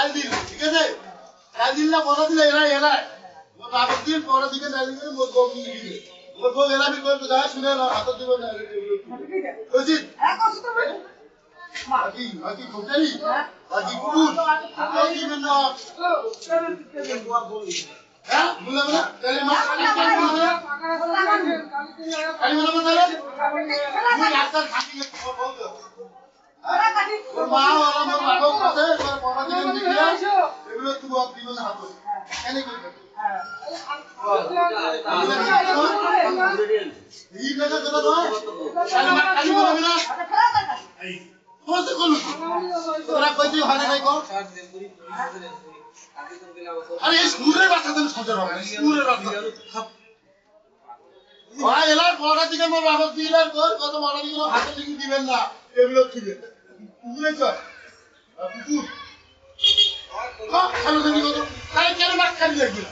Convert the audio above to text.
কাল দিন ঠিক আছে কাল দিন না বড় দিলে এরা মোর বাবা দিন বড় দিকে না দিলে মোর বউ দিবে মোর বউ এরা বি কই কথা শুনে না হাত দিব না বুঝিস হ্যাঁ কষ্ট তো বাকি কোটারি বাকি কুকুর আপনি দিবেন না হ্যাঁ বলে বলে তাহলে মা কালি বলে কালি বলে তুই রাস্তা থাকি বল তো ওর মা ওরা মোর বাবা কাছে ওর বড় দিন দিলে এগুলো তুই বাপ দিবেন না হাত কেন কি এই জায়গা কথা নয় কালি বলে না এই কত কলু তোরা কইতে হাতে নাই কর আরে স্কুলের বাচ্চাদের সোজা হবে স্কুলের বাচ্চা ভাই এলার বড় দিকে মোর বাবা দিলার কর কত বড় দিকে হাতে লিখে দিবেন না এগুলো ছিবে কুকুরে চল কুকুর খালো দেখি কত তাই কেন মাছ খালি লাগবে